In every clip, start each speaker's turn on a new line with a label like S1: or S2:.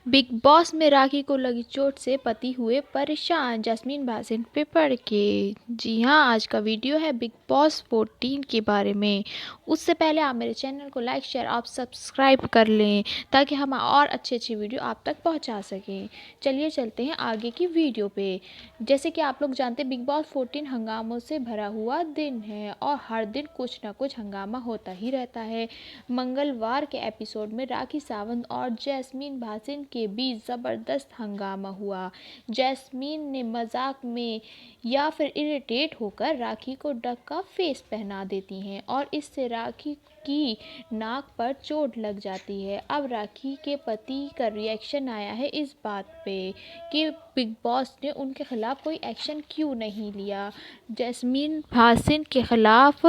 S1: Big boss में राखी को लगी चोट से पति हुए परेशान, जैस्मीन भासिन पे पड़ के। जी हाँ, आज का वीडियो है बिग बॉस 14 के बारे में। उससे पहले आप मेरे चैनल को लाइक शेयर आप सब्सक्राइब कर लें ताकि हम और अच्छी वीडियो आप तक पहुंचा सकें। चलिए चलते हैं आगे की वीडियो पे। जैसे कि आप लोग जानते हैं, बिग बॉस 14 हंगामों से भरा हुआ दिन है और हर दिन कुछ ना कुछ हंगामा होता ही रहता है। मंगलवार के एपिसोड में राखी सावंत और जैस्मीन भासिन के बीच ज़बरदस्त हंगामा हुआ। जैस्मीन ने मजाक में या फिर इरिटेट होकर राखी को डक का फेस पहना देती हैं और इससे राखी की नाक पर चोट लग जाती है। अब राखी के पति का रिएक्शन आया है इस बात पे कि बिग बॉस ने उनके खिलाफ कोई एक्शन क्यों नहीं लिया। जैस्मीन भासिन के खिलाफ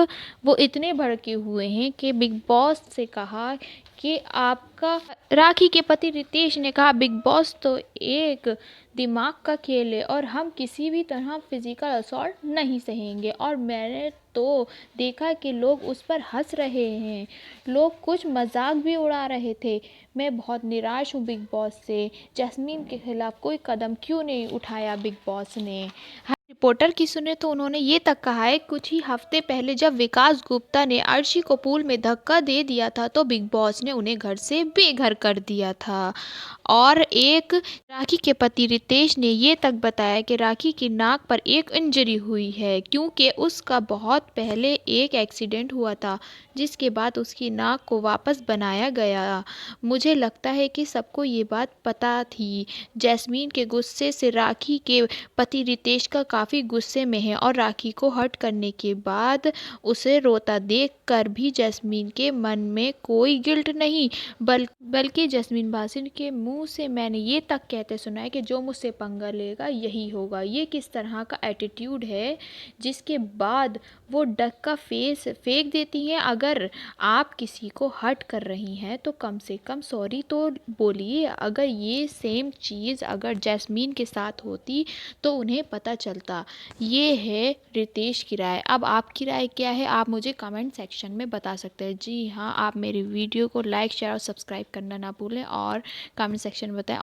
S1: वो इतने भड़के हुए हैं कि बिग बॉस से कहा कि आपका राखी के पति रितेश ने कहा, बिग बॉस तो एक दिमाग का खेल है और हम किसी भी तरह फिजिकल असॉल्ट नहीं सहेंगे। और मैंने तो देखा कि लोग उस पर हंस रहे हैं, लोग कुछ मजाक भी उड़ा रहे थे। मैं बहुत निराश हूँ बिग बॉस से। जैस्मीन के खिलाफ कोई कदम क्यों नहीं उठाया बिग बॉस ने। रिपोर्टर की सुने तो उन्होंने ये तक कहा है, कुछ ही हफ्ते पहले जब विकास गुप्ता ने अर्शी को पूल में धक्का दे दिया था तो बिग बॉस ने उन्हें घर से बेघर कर दिया था। और एक राखी के पति रितेश ने ये तक बताया कि राखी की नाक पर एक इंजरी हुई है क्योंकि उसका बहुत पहले एक एक्सीडेंट हुआ था जिसके बाद उसकी नाक को वापस बनाया गया। मुझे लगता है कि सबको ये बात पता थी। जैस्मीन के गुस्से से राखी के पति रितेश का काफ़ी गुस्से में है और राखी को हर्ट करने के बाद उसे रोता देखकर भी जैस्मीन के मन में कोई गिल्ट नहीं, बल्कि जैस्मीन भासिन के मुंह से मैंने ये तक कहते सुना है कि जो मुझसे पंगा लेगा यही होगा। ये किस तरह का एटीट्यूड है जिसके बाद वो डक का फेस फेंक देती हैं। अगर आप किसी को हर्ट कर रही हैं तो कम से कम सॉरी तो बोलिए। अगर ये सेम चीज़ अगर जैस्मीन के साथ होती तो उन्हें पता चलता। ये है रितेश की राय। अब आपकी राय क्या है, आप मुझे कमेंट सेक्शन में बता सकते हैं। जी हाँ, आप मेरी वीडियो को लाइक शेयर और सब्सक्राइब करना ना भूलें और कमेंट सेक्शन में बताएं